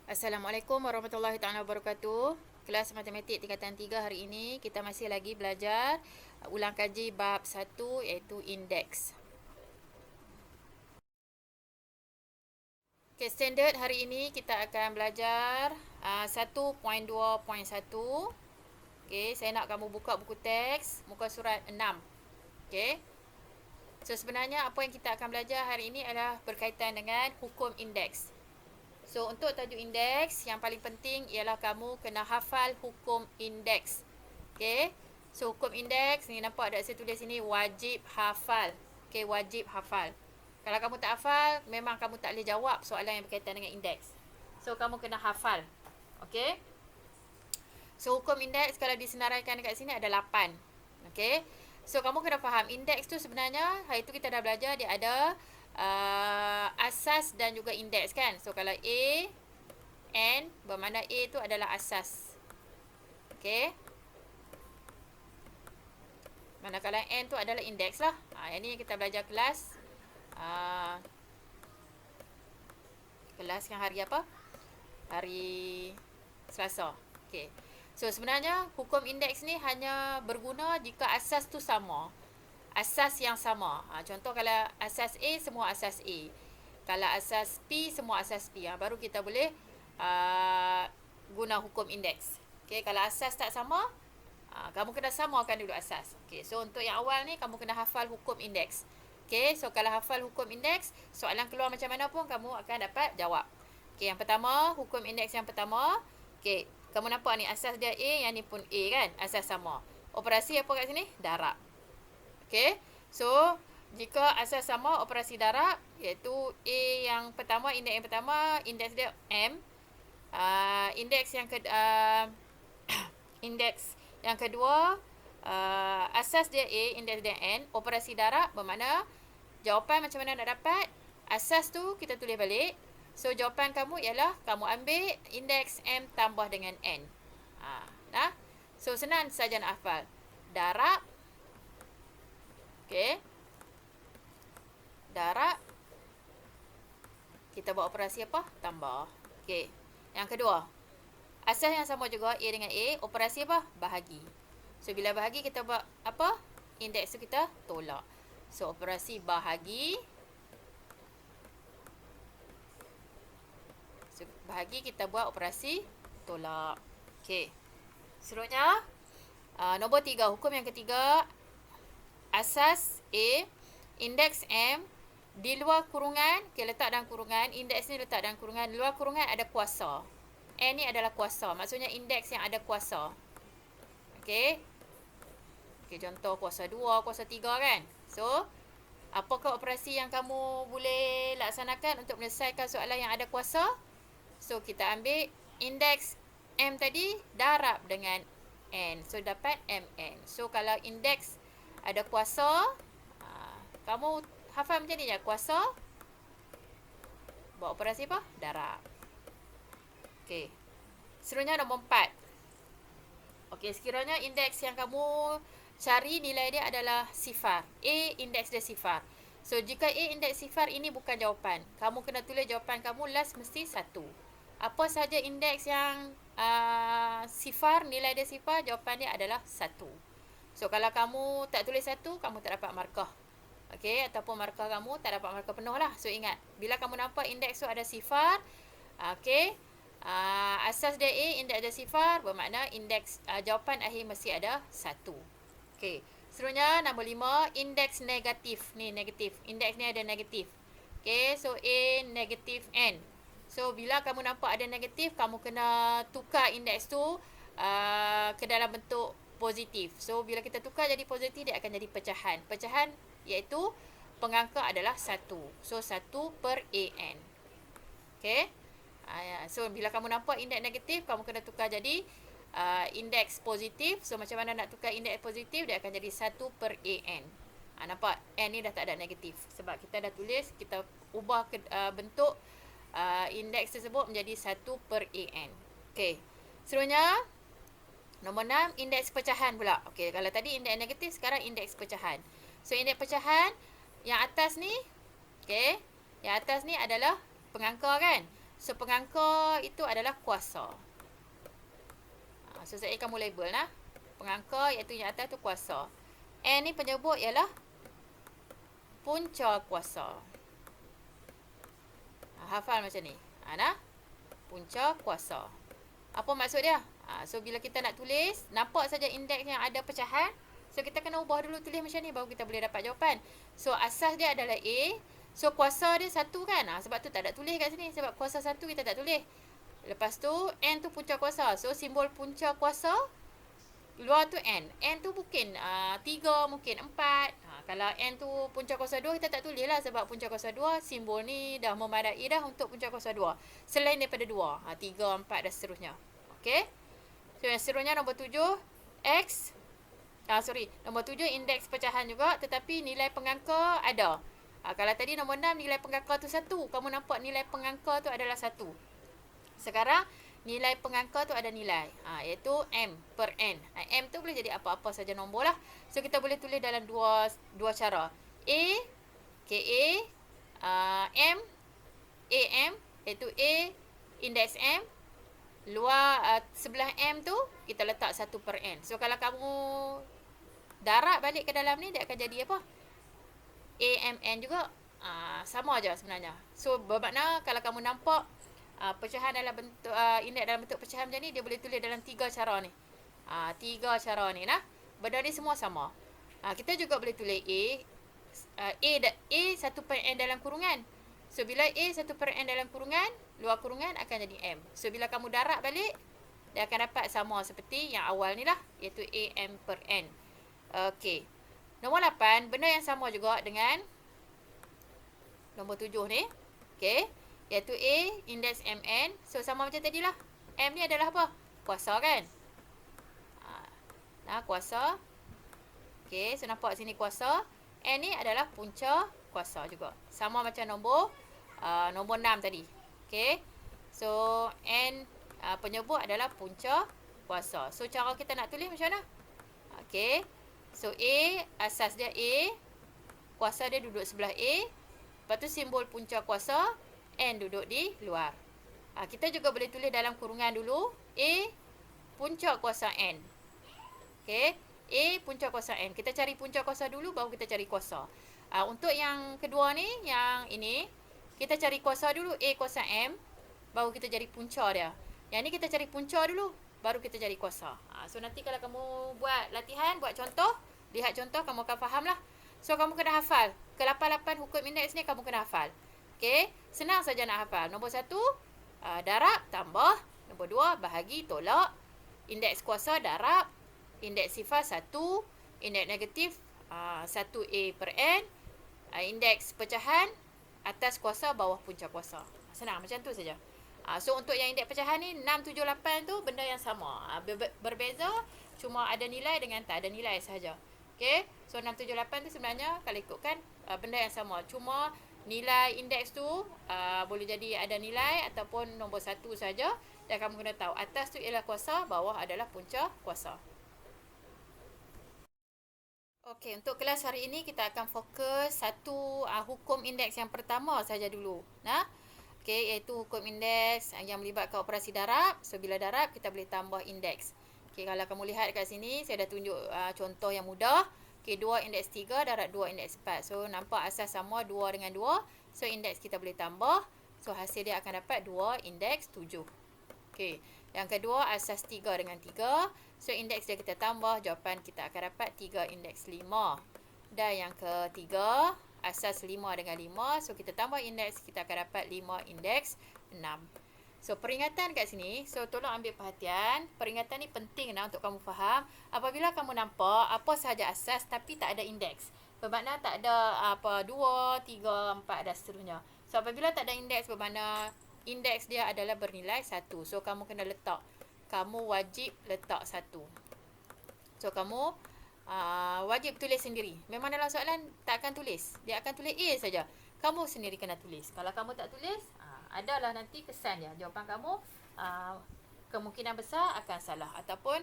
Assalamualaikum warahmatullahi taala wabarakatuh. Kelas Matematik tingkatan 3 hari ini kita masih lagi belajar ulang kaji bab 1 iaitu indeks. Okay, standard hari ini kita akan belajar 1.2.1. Okay, saya nak kamu buka buku teks muka surat 6. Okay. So sebenarnya apa yang kita akan belajar hari ini adalah berkaitan dengan hukum indeks. So, untuk tajuk indeks, yang paling penting ialah kamu kena hafal hukum indeks. Okay. So, hukum indeks, ni nampak ada saya tulis sini, wajib hafal. Okay, wajib hafal. Kalau kamu tak hafal, memang kamu tak boleh jawab soalan yang berkaitan dengan indeks. So, kamu kena hafal. Okay. So, hukum indeks kalau disenaraikan dekat sini ada 8. Okay. So, kamu kena faham, indeks tu sebenarnya, hari tu kita dah belajar, dia ada asas dan juga indeks kan. So, kalau A, N, bermakna A tu adalah asas. Okay. Manakala N tu adalah indeks lah. Yang ni kita belajar kelas. Kelas yang hari apa? Hari Selasa. Okay. So, sebenarnya hukum indeks ni hanya berguna jika asas tu sama. Asas yang sama. Contoh kalau asas A, semua asas A. Kalau asas P, semua asas P. Baru kita boleh guna hukum indeks. Okay, kalau asas tak sama, kamu kena samakan dulu asas. Okay, so untuk yang awal ni, kamu kena hafal hukum indeks. Okay, so kalau hafal hukum indeks, soalan keluar macam mana pun, kamu akan dapat jawab. Okay, yang pertama, hukum indeks yang pertama. Okay, kamu nampak ni, asas dia A, yang ni pun A kan? Asas sama. Operasi apa kat sini? Darab. Okay, so jika asas sama, operasi darab, iaitu A yang pertama, indeks yang pertama, indeks dia M. Indeks yang indeks yang kedua, asas dia A, indeks dia N. Operasi darab bermakna jawapan macam mana nak dapat, asas tu kita tulis balik. So, jawapan kamu ialah kamu ambil indeks M tambah dengan N. Nah, so senang saja nak hafal. Darab. Okay. Darab. Kita buat operasi apa? Tambah. Okay. Yang kedua, asas yang sama juga, A dengan A. Operasi apa? Bahagi. So, bila bahagi kita buat apa? Indeks tu kita tolak. So, operasi bahagi. So, bahagi kita buat operasi tolak. Okay. Seterusnya, nombor 3. Hukum yang ketiga. Asas A. Indeks M. Di luar kurungan. Okay, letak dalam kurungan. Indeks ni letak dalam kurungan. Di luar kurungan ada kuasa. N ni adalah kuasa. Maksudnya indeks yang ada kuasa. Okay. Okay, contoh kuasa 2, kuasa 3 kan. So, apakah operasi yang kamu boleh laksanakan untuk menyelesaikan soalan yang ada kuasa? So, kita ambil indeks M tadi darab dengan N. So, dapat MN. So, kalau indeks ada kuasa, kamu hafal macam ni je. Kuasa, buat operasi apa? Darab. Okey. Seterusnya nombor 4. Okey, sekiranya indeks yang kamu cari nilai dia adalah sifar. A, indeks dia sifar. So, jika A indeks sifar, ini bukan jawapan. Kamu kena tulis jawapan kamu last mesti 1. Apa sahaja indeks yang sifar, nilai dia sifar, jawapan dia adalah 1. So, kalau kamu tak tulis 1, kamu tak dapat markah. Okey, ataupun markah kamu tak dapat markah penuh lah. So, ingat, bila kamu nampak indeks tu ada sifar, okey, asas dia A, indeks dia sifar, bermakna indeks jawapan akhir mesti ada 1. Okey, seterusnya nombor 5, indeks negatif. Ni negatif. Indeks ni ada negatif. Okey, so A negatif N. So, bila kamu nampak ada negatif, kamu kena tukar indeks tu ke dalam bentuk positif. So, bila kita tukar jadi positif, dia akan jadi pecahan. Pecahan iaitu pengangka adalah 1. So, 1/AN. Okay. So, bila kamu nampak indeks negatif, kamu kena tukar jadi indeks positif. So, macam mana nak tukar indeks positif? Dia akan jadi 1/AN. Nampak? N ni dah tak ada negatif. Sebab kita dah tulis, kita ubah ke bentuk indeks tersebut menjadi 1/AN. Okay. Seterusnya, nombor 6, indeks pecahan pula. Okay, kalau tadi indeks negatif, sekarang indeks pecahan. So, indeks pecahan, yang atas ni, okay, yang atas ni adalah pengangka kan. So, pengangka itu adalah kuasa. So, saya kamu label lah. Pengangka iaitu yang atas tu kuasa. N ni penyebut ialah punca kuasa. Hafal macam ni. Nah, punca kuasa. Apa maksud dia? So, bila kita nak tulis, nampak saja indeks yang ada pecahan. So, kita kena ubah dulu tulis macam ni, baru kita boleh dapat jawapan. So, asas dia adalah A. So, kuasa dia 1 kan? Sebab tu tak ada tulis kat sini. Sebab kuasa 1 kita tak tulis. Lepas tu, N tu punca kuasa. So, simbol punca kuasa, luar tu N. N tu mungkin 3, mungkin 4. Kalau N tu punca kuasa 2, kita tak tulis lah. Sebab punca kuasa 2, simbol ni dah memadai dah untuk punca kuasa 2. Selain daripada 2. 3, 4 dan seterusnya. Okay. So, yang seterusnya nombor 7. X. Nombor 7 indeks pecahan juga. Tetapi nilai pengangka ada. Kalau tadi nombor 6 nilai pengangka tu 1. Kamu nampak nilai pengangka tu adalah 1. Sekarang nilai pengangka tu ada nilai. Iaitu M per N. M tu boleh jadi apa-apa saja nombor lah. So kita boleh tulis dalam dua cara. A, KA, M, AM. Iaitu A, indeks M. Luar sebelah M tu kita letak 1 per N. So kalau kamu darab balik ke dalam ni, dia akan jadi apa? AMN juga. Sama aja sebenarnya. So bermakna kalau kamu nampak pecahan dalam bentuk indeks dalam bentuk pecahan macam ni, dia boleh tulis dalam 3 cara ni. 3 cara ni nah. Benda ni semua sama. Kita juga boleh tulis A 1 per N dalam kurungan. So bila A 1 per N dalam kurungan, luar kurungan akan jadi M. So bila kamu darab balik, dia akan dapat sama seperti yang awal ni lah, iaitu AM per N. Okey. Nombor 8, benda yang sama juga dengan nombor 7 ni. Okey. Iaitu A, indeks MN. So, sama macam tadi lah. M ni adalah apa? Kuasa kan? Kuasa. Okey, so nampak sini kuasa. N ni adalah punca kuasa juga. Sama macam nombor 6 tadi. Okey. So, N penyebut adalah punca kuasa. So, cara kita nak tulis macam mana? Okey. So, A, asas dia A. Kuasa dia duduk sebelah A. Lepas tu simbol punca kuasa, N duduk di luar. Kita juga boleh tulis dalam kurungan dulu. A, punca kuasa N. Okey. A, punca kuasa N. Kita cari punca kuasa dulu, baru kita cari kuasa. Untuk yang kedua ni, yang ini, kita cari kuasa dulu. A kuasa M. Baru kita cari punca dia. Yang ni kita cari punca dulu, baru kita cari kuasa. So, nanti kalau kamu buat latihan, buat contoh, lihat contoh, kamu akan faham lah. So, kamu kena hafal. Ke-8 hukum indeks ni, kamu kena hafal. Okey, senang saja nak hafal. Nombor 1, darab, tambah. Nombor 2, bahagi, tolak. Indeks kuasa, darab. Indeks sifar, 1. Indeks negatif, 1A per N. Indeks pecahan, atas kuasa, bawah punca kuasa. Senang, macam tu saja. So, untuk yang indeks pecahan ni, 6, 7, 8 tu benda yang sama. Berbeza, cuma ada nilai dengan tak ada nilai sahaja. Okay, so 6, 7, 8 tu sebenarnya kalau ikutkan benda yang sama. Cuma nilai indeks tu boleh jadi ada nilai ataupun nombor 1 saja. Dan kamu kena tahu atas tu ialah kuasa, bawah adalah punca kuasa. Okey, untuk kelas hari ini kita akan fokus satu hukum indeks yang pertama saja dulu. Okey, iaitu hukum indeks yang melibatkan operasi darab. So, bila darab, kita boleh tambah indeks. Okey, kalau kamu lihat kat sini, saya dah tunjuk contoh yang mudah. Okey, 2 indeks 3 darab 2 indeks 4. So, nampak asas sama 2 dengan 2. So, indeks kita boleh tambah. So, hasil dia akan dapat 2 indeks 7. Okey, yang kedua, asas 3 dengan 3. So, indeks dia kita tambah. Jawapan kita akan dapat 3 indeks 5. Dan yang ketiga, asas 5 dengan 5. So, kita tambah indeks, kita akan dapat 5 indeks 6. So, peringatan kat sini. So, tolong ambil perhatian. Peringatan ni penting untuk kamu faham. Apabila kamu nampak apa sahaja asas tapi tak ada indeks. Bermakna tak ada 2, 3, 4 dan seterusnya. So, apabila tak ada indeks, bermakna indeks dia adalah bernilai 1. So, kamu kena letak. Kamu wajib letak 1. So, kamu wajib tulis sendiri. Memang dalam soalan tak akan tulis. Dia akan tulis A saja. Kamu sendiri kena tulis. Kalau kamu tak tulis, adalah nanti kesan dia. Jawapan kamu kemungkinan besar akan salah. Ataupun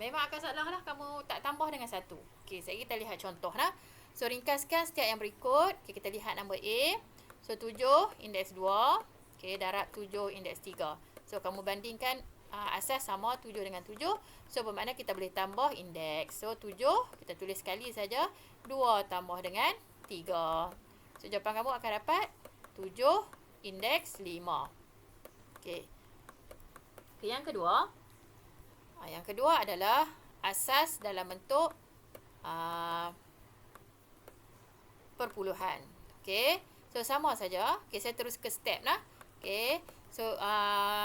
memang akan salah lah. Kamu tak tambah dengan 1. Okey, sekarang kita lihat contoh lah. So, ringkaskan setiap yang berikut. Okey, kita lihat nombor A. So, 7, indeks 2. Okey, darab 7 indeks 3. So, kamu bandingkan asas sama 7 dengan 7. So, bermakna kita boleh tambah indeks. So, 7 kita tulis sekali saja. 2 tambah dengan 3. So, jawapan kamu akan dapat 7 indeks 5. Okey. Yang kedua. Yang kedua adalah asas dalam bentuk perpuluhan. Okey. So, sama saja. Okey, saya terus ke step lah. Okey. So,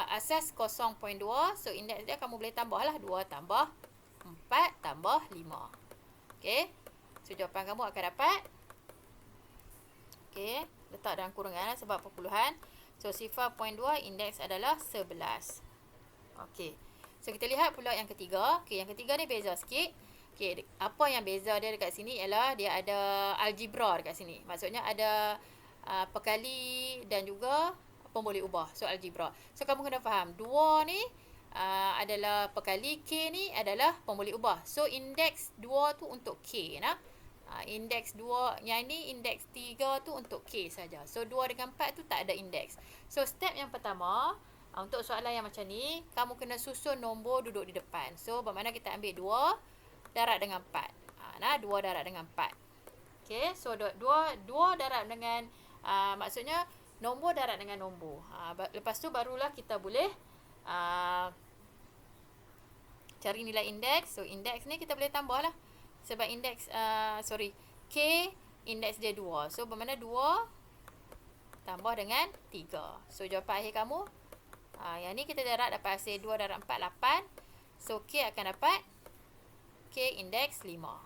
asas 0.2. So, indeks dia kamu boleh tambah lah. 2 tambah 4 tambah 5. Okey. So, jawapan kamu akan dapat. Okey. Letak dalam kurungan sebab perpuluhan. So, 0.2 indeks adalah 11. Okey. So, kita lihat pula yang ketiga. Okey, yang ketiga ni beza sikit. Okey, apa yang beza dia dekat sini ialah dia ada algebra dekat sini. Maksudnya ada perkali dan juga pemboleh ubah. So, algebra. So, kamu kena faham. 2 ni adalah perkali. K ni adalah pemboleh ubah. So, indeks 2 tu untuk K. Nah. Indeks 2. Yang ni indeks 3 tu untuk K saja. So, 2 dengan 4 tu tak ada indeks. So, step yang pertama. Untuk soalan yang macam ni, kamu kena susun nombor duduk di depan. So, bermakna kita ambil 2 darab dengan 4. Nah, 2 darab dengan 4. Okey, so 2 darab dengan maksudnya nombor darab dengan nombor. Lepas tu barulah kita boleh cari nilai indeks. So, indeks ni kita boleh tambah lah. Sebab indeks, K, indeks dia 2. So, bermakna 2 tambah dengan 3. So, jawapan akhir kamu, yang ni kita darab dapat hasil 2 darab 4, 8. So, K akan dapat K indeks 5.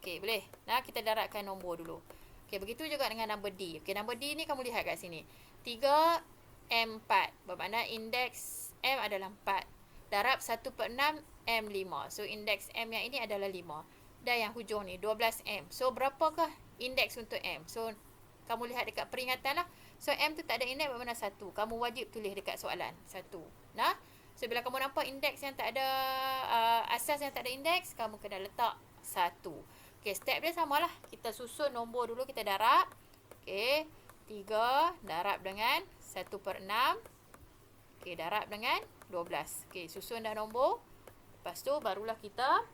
Okey, boleh. Nah, kita darabkan nombor dulu. Okey, begitu juga dengan number D. Okey, number D ni kamu lihat kat sini. 3, M4. Bermakna indeks M adalah 4. Darab 1/6, M5. So, indeks M yang ini adalah 5. Dan yang hujung ni, 12M. So, berapakah indeks untuk M? So, kamu lihat dekat peringatan lah. So, M tu tak ada indeks bermakna 1. Kamu wajib tulis dekat soalan. 1. Nah, so, bila kamu nampak indeks yang tak ada, asas yang tak ada indeks, kamu kena letak 1. Okey, step dia samalah. Kita susun nombor dulu, kita darab. Okey, 3 darab dengan 1/6. Okey, darab dengan 12. Okey, susun dah nombor. Lepas tu, barulah kita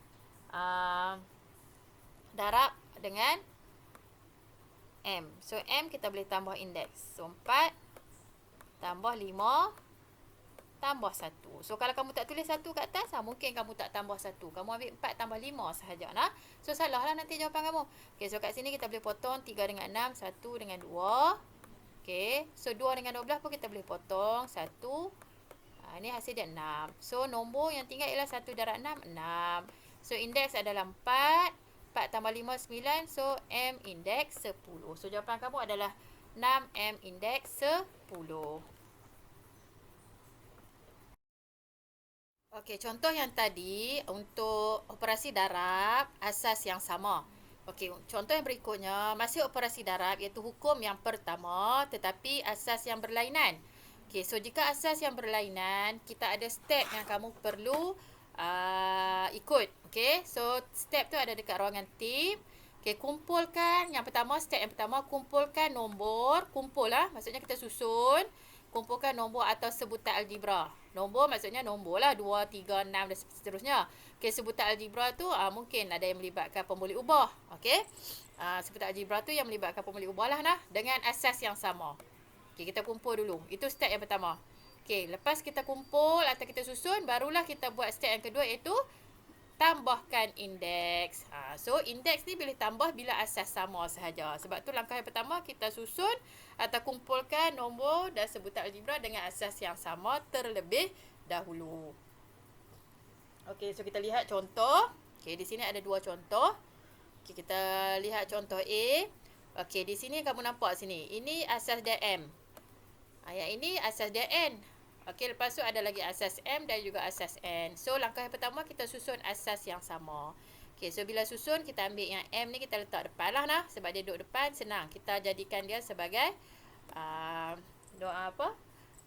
darab dengan M. So, M kita boleh tambah indeks. So, 4 tambah 5 tambah 1. So, kalau kamu tak tulis 1 kat atas, mungkin kamu tak tambah 1. Kamu ambil 4 tambah 5 sahaja. Nah. So, salah lah nanti jawapan kamu. Okey, so kat sini kita boleh potong 3 dengan 6, 1 dengan 2. Okey, so 2 dengan 12 pun kita boleh potong 1. Ini hasil dia 6. So, nombor yang tinggal ialah 1 darab 6, 6. So, indeks adalah 4. 4 tambah 5, 9. So, M indeks 10. So, jawapan kamu adalah 6, M indeks 10. Okey, contoh yang tadi untuk operasi darab asas yang sama. Okey, contoh yang berikutnya masih operasi darab iaitu hukum yang pertama tetapi asas yang berlainan. Okey, so jika asas yang berlainan, kita ada step yang kamu perlu ikut. Okey, so step tu ada dekat ruangan tip. Okey, kumpulkan yang pertama, step yang pertama kumpulkan nombor, kumpul lah, maksudnya kita susun. Kumpulkan nombor atau sebutan algebra. Nombor maksudnya nombor lah 2, 3, 6 dan seterusnya. Okey, sebutan algebra tu mungkin ada yang melibatkan pemboleh ubah. Okey. Sebutan algebra tu yang melibatkan pemboleh ubah lah nah, dengan asas yang sama. Okey, kita kumpul dulu. Itu step yang pertama. Okey, lepas kita kumpul atau kita susun, barulah kita buat step yang kedua iaitu tambahkan indeks. So, indeks ni boleh tambah bila asas sama sahaja. Sebab tu langkah yang pertama kita susun atau kumpulkan nombor dan sebutan algebra dengan asas yang sama terlebih dahulu. Okey, so kita lihat contoh. Okey, di sini ada 2 contoh. Okey, kita lihat contoh A. Okey, di sini kamu nampak sini. Ini asas dia M. Yang ini asas dia N. Okey, lepas tu ada lagi asas M dan juga asas N. So, langkah yang pertama kita susun asas yang sama. Okey, so bila susun kita ambil yang M ni kita letak depan lah nah. Sebab dia duduk depan, senang. Kita jadikan dia sebagai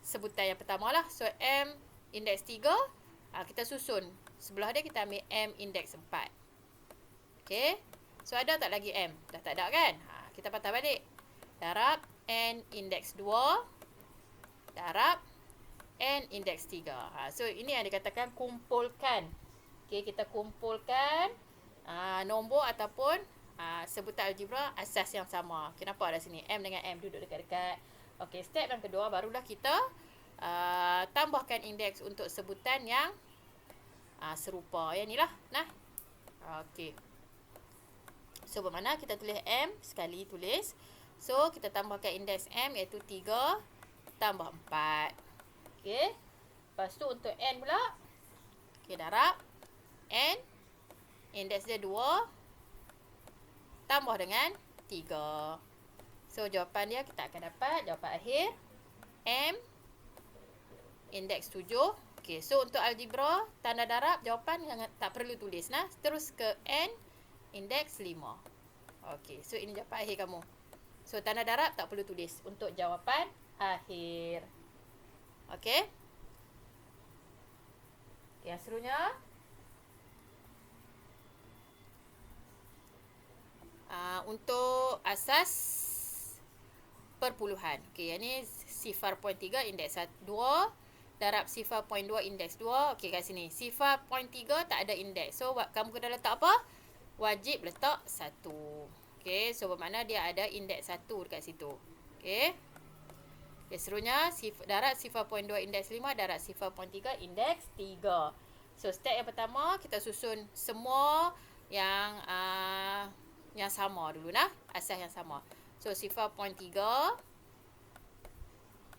sebutan yang pertama lah. So, M indeks 3. Kita susun. Sebelah dia kita ambil M indeks 4. Okey. So, ada tak lagi M? Dah tak ada kan? Kita patah balik. Darab N indeks 2. darab N indeks 3. So, ini yang dikatakan kumpulkan. Okay, kita kumpulkan nombor ataupun sebutan algebra asas yang sama. Okay, nampak ada sini M dengan M duduk dekat-dekat. Okay, step yang kedua barulah kita tambahkan indeks untuk sebutan yang serupa. Yang ni lah. Nah. Okay. So, bermakna kita tulis M sekali tulis. So, kita tambahkan indeks M iaitu 3 tambah 4. Okay. Lepas tu untuk N pula. Okay, darab N. Indeks dia 2. Tambah dengan 3. So, jawapan dia kita akan dapat jawapan akhir. M. Indeks 7. Okay, so untuk algebra, tanda darab, jawapan yang tak perlu tulis. Nah, terus ke N. Indeks 5. Okay, so ini jawapan akhir kamu. So, tanda darab tak perlu tulis untuk jawapan akhir. Okay. Yang seterusnya. Untuk asas perpuluhan. Okay, yang ni 0.3 indeks 2. Darab 0.2 indeks 2. Okay, kat sini. 0.3 tak ada indeks. So, kamu kena letak apa? Wajib letak 1. Okay, so bermakna dia ada indeks 1 dekat situ. Okay. Okay, seterusnya darab 0.2 indeks 5, darab 0.3 indeks 3. So, step yang pertama, kita susun semua yang sama dulu nah. Asas yang sama. So, 0.3.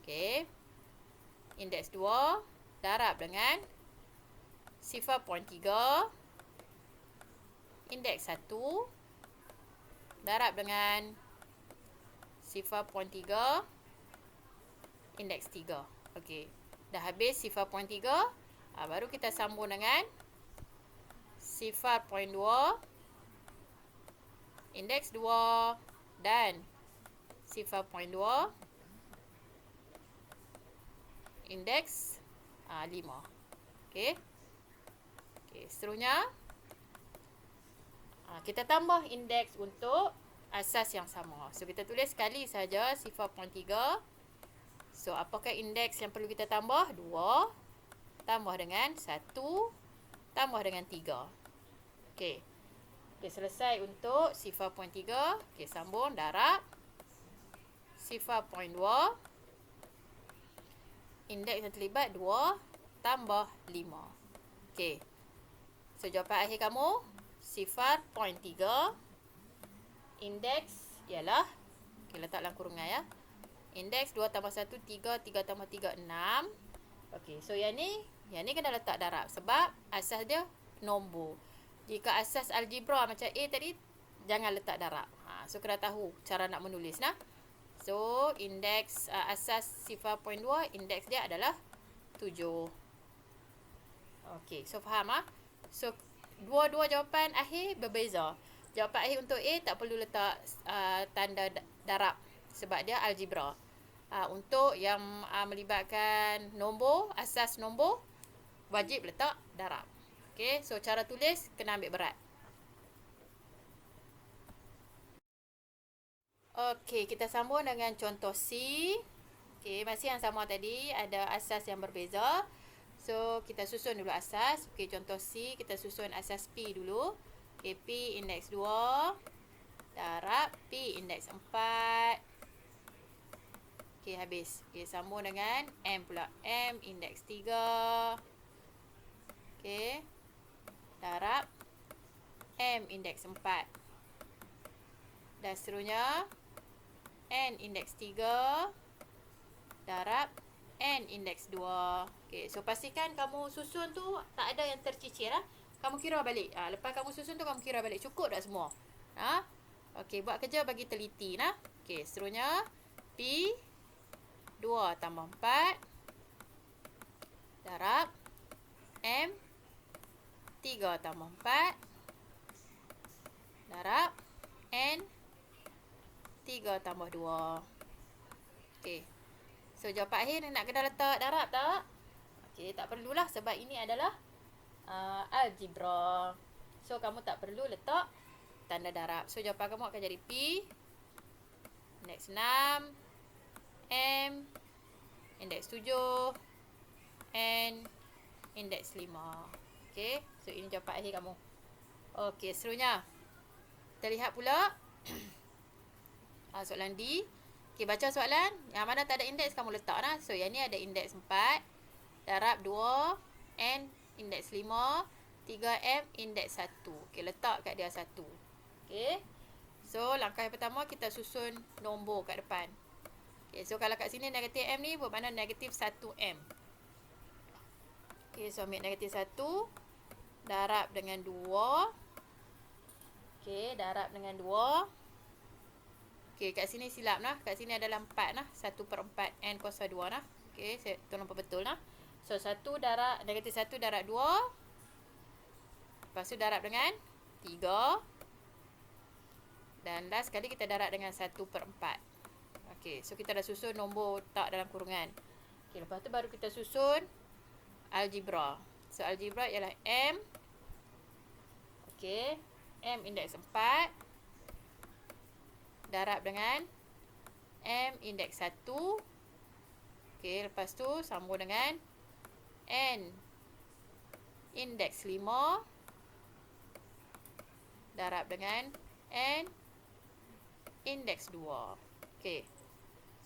Okay. Indeks 2. Darab dengan 0.3. Indeks 1. Darab dengan 0.3. Indeks 3. Okey. Dah habis 0.3. Baru kita sambung dengan 0.2. Indeks 2. Dan 0.2. Indeks 5. Okey. Okey, seterusnya kita tambah indeks untuk asas yang sama. So, kita tulis sekali saja 0.3. So, apakah indeks yang perlu kita tambah? 2. Tambah dengan 1. Tambah dengan 3. Okey. Okey, selesai untuk 0.3. Okey, sambung darab 0.2. Indeks yang terlibat 2 tambah 5. Okey. So, jawapan akhir kamu 0.3. Indeks ialah, okey, letak dalam kurungan ya. Indeks 2 tambah 1, 3. 3 tambah 3, 6. Okey, so yang ni kena letak darab. Sebab asas dia nombor. Jika asas algebra macam A tadi, jangan letak darab. So, kena tahu cara nak menulis nah. So, indeks asas 0.2, indeks dia adalah 7. Okey, so faham So, dua-dua jawapan akhir berbeza. Jawapan akhir untuk A tak perlu letak tanda darab sebab dia algebra. Untuk yang melibatkan nombor, asas nombor, wajib letak darab. Okey, so cara tulis kena ambil berat. Okey, kita sambung dengan contoh C. Okey, masih yang sama tadi, ada asas yang berbeza. So, kita susun dulu asas. Okey, contoh C, kita susun asas P dulu. Okey, P indeks 2. Darab P indeks 4. Okey, habis. Okey, sambung dengan M pula. M indeks 3. Okey. Darab M indeks 4. Dan seterusnya N indeks 3. Darab N indeks 2. Okey, so pastikan kamu susun tu tak ada yang tercicir Kamu kira balik. Lepas kamu susun tu kamu kira balik. Cukup dah semua? Okey, buat kerja bagi teliti Okey, seterusnya P 2 tambah 4 darab M 3 tambah 4 darab N 3 tambah 2. Okey. So, jawapan akhir nak kena letak darab tak? Okey, tak perlulah sebab ini adalah algebra. So, kamu tak perlu letak tanda darab. So, jawapan kamu akan jadi P indeks 6 M indeks 7, and indeks 5. Okay, so ini jawapan akhir kamu. Okay, seterusnya kita lihat pula soalan D. Okay, baca soalan. Yang mana tak ada indeks kamu letak lah. So yang ni ada indeks 4, darab 2, N indeks 5, 3M indeks 1. Okay, letak kat dia 1. Okay, so langkah yang pertama kita susun nombor kat depan. Okay, so kalau kat sini negatif M ni bermakna negatif 1M. Okay, so ambil negatif 1 darab dengan 2. Okay, darab dengan 2. Okay, kat sini silap lah. Kat sini adalah 4 lah. 1/4 N kuasa 2 lah. Okay, saya tolong betul lah. So, 1 darab, negatif 1 darab 2. Lepas tu darab dengan 3. Dan last sekali kita darab dengan 1/4. Okay, so kita dah susun nombor tak dalam kurungan. Okay, lepas tu baru kita susun algebra. So, algebra ialah M. Okay, M indeks 4. Darab dengan M indeks 1. Okay, lepas tu sambung dengan N indeks 5. Darab dengan N indeks 2. Okay,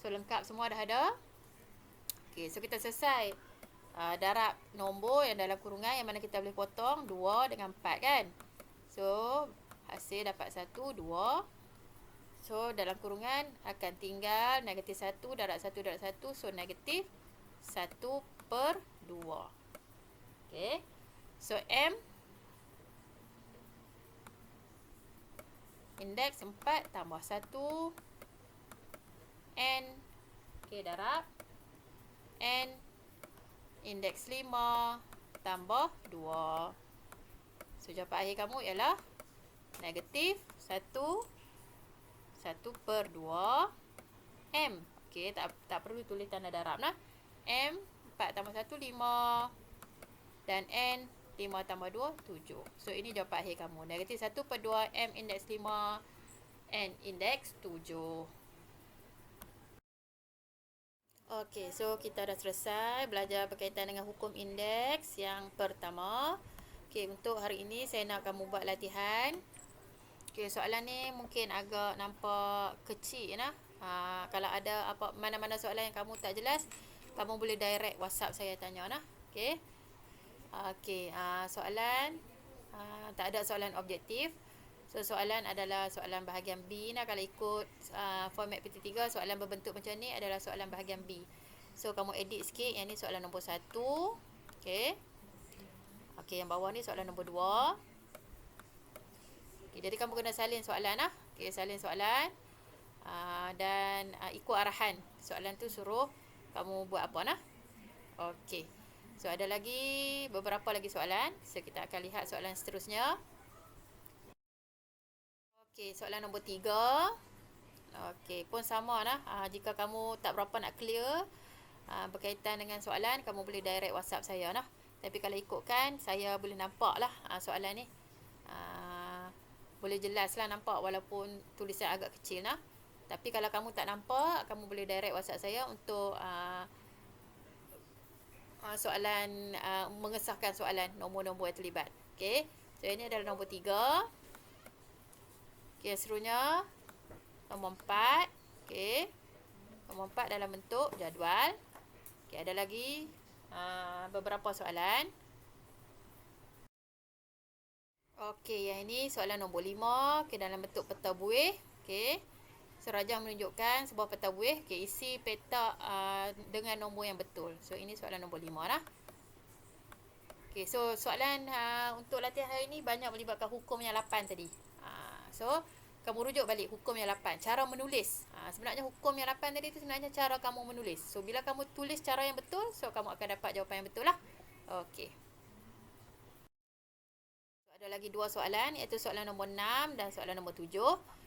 so lengkap semua dah ada. Okay, so kita selesai darab nombor yang dalam kurungan yang mana kita boleh potong 2 dengan 4 kan. So hasil dapat 1, 2. So dalam kurungan akan tinggal negatif 1 darab 1 darab 1. So negatif 1/2. Okay, so M indeks 4 tambah 1 N. Okay, darab N indeks 5 tambah 2. So jawapan akhir kamu ialah negatif 1/2 M. Okay, tak perlu tulis tanda darab lah. M 4 tambah 1 5. Dan N 5 tambah 2 7. So ini jawapan akhir kamu. Negatif 1/2 M indeks 5 N indeks 7. Okay, so kita dah selesai belajar berkaitan dengan hukum indeks yang pertama. Okay, untuk hari ini saya nak kamu buat latihan. Okay, soalan ni mungkin agak nampak kecil lah. Kalau ada mana-mana soalan yang kamu tak jelas, kamu boleh direct WhatsApp saya tanya lah. Okay. Okay, soalan tak ada soalan objektif. So soalan adalah soalan bahagian B lah. Kalau ikut format PT3, soalan berbentuk macam ni adalah soalan bahagian B. So kamu edit sikit. Yang ni soalan nombor 1. Okay. Okay, yang bawah ni soalan nombor 2. Okay, jadi kamu kena salin soalan lah. Okay, salin soalan. Dan ikut arahan. Soalan tu suruh kamu buat apa lah. Okay. So ada lagi beberapa lagi soalan. So kita akan lihat soalan seterusnya. Okay, soalan nombor 3. Okay, pun sama lah. Jika kamu tak berapa nak clear berkaitan dengan soalan, kamu boleh direct WhatsApp saya lah. Tapi kalau ikutkan, saya boleh nampak lah soalan ni. Boleh jelas lah nampak walaupun tulisan agak kecil lah. Tapi kalau kamu tak nampak, kamu boleh direct WhatsApp saya untuk soalan, mengesahkan soalan, nombor-nombor yang terlibat. Okay, so ini adalah nombor 3. Okay, seterusnya nombor 4. Okay, nombor 4 dalam bentuk jadual. Okay, ada lagi beberapa soalan. Okay, yang ini soalan nombor 5. Okay, dalam bentuk peta buih. Okay, so rajah menunjukkan sebuah peta buih. Okay, isi peta dengan nombor yang betul. So ini soalan nombor 5 lah. Okay, so soalan untuk latihan hari ini banyak melibatkan hukum yang 8 tadi. So kamu rujuk balik hukum yang 8. Cara menulis. Sebenarnya hukum yang 8 tadi tu sebenarnya cara kamu menulis. So bila kamu tulis cara yang betul, so kamu akan dapat jawapan yang betul lah. Okay. So, ada lagi 2 soalan, iaitu soalan nombor 6 dan soalan nombor 7.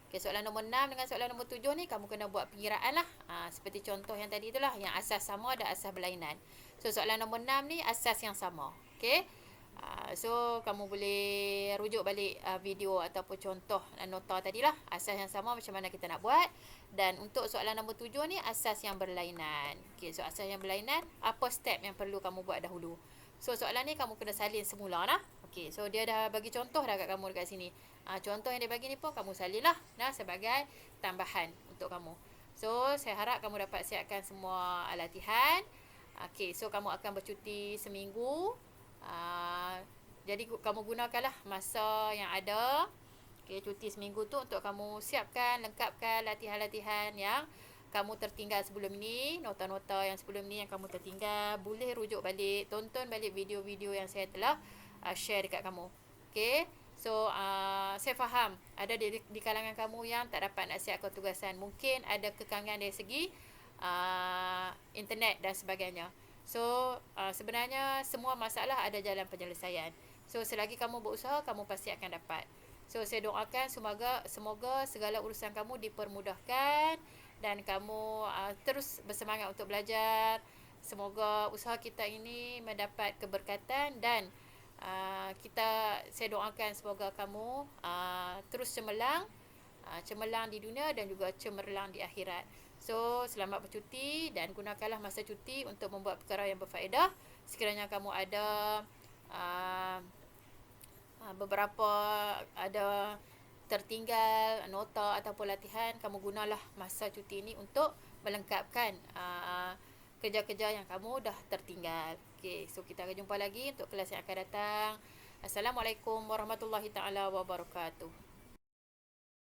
Okay, soalan nombor 6 dengan soalan nombor 7 ni kamu kena buat pengiraan lah. Seperti contoh yang tadi itulah, yang asas sama dan asas berlainan. So soalan nombor 6 ni asas yang sama. Okay. So kamu boleh rujuk balik video ataupun contoh nota tadilah, asas yang sama macam mana kita nak buat. Dan untuk soalan nombor 7 ni, asas yang berlainan. Okay, so asas yang berlainan, apa step yang perlu kamu buat dahulu. So soalan ni kamu kena salin semula lah. Okay, so dia dah bagi contoh dah kat kamu dekat sini. Contoh yang dia bagi ni pun kamu salin lah sebagai tambahan untuk kamu. So saya harap kamu dapat siapkan semua latihan. Okay, so kamu akan bercuti seminggu. Jadi kamu gunakanlah masa yang ada, okay, cuti seminggu tu untuk kamu siapkan, lengkapkan latihan-latihan yang kamu tertinggal sebelum ni, nota-nota yang sebelum ni yang kamu tertinggal. Boleh rujuk balik, tonton balik video-video yang saya telah share dekat kamu. Okay, so saya faham ada di kalangan kamu yang tak dapat nak siapkan tugasan. Mungkin ada kekangan dari segi internet dan sebagainya. So sebenarnya semua masalah ada jalan penyelesaian. So selagi kamu berusaha, kamu pasti akan dapat. So saya doakan semoga segala urusan kamu dipermudahkan dan kamu terus bersemangat untuk belajar. Semoga usaha kita ini mendapat keberkatan dan saya doakan semoga kamu terus cemerlang di dunia dan juga cemerlang di akhirat. So selamat bercuti dan gunakanlah masa cuti untuk membuat perkara yang berfaedah. Sekiranya kamu ada beberapa tertinggal nota ataupun latihan, kamu gunalah masa cuti ini untuk melengkapkan kerja-kerja yang kamu dah tertinggal. Okay, so kita akan jumpa lagi untuk kelas yang akan datang. Assalamualaikum warahmatullahi taala wabarakatuh.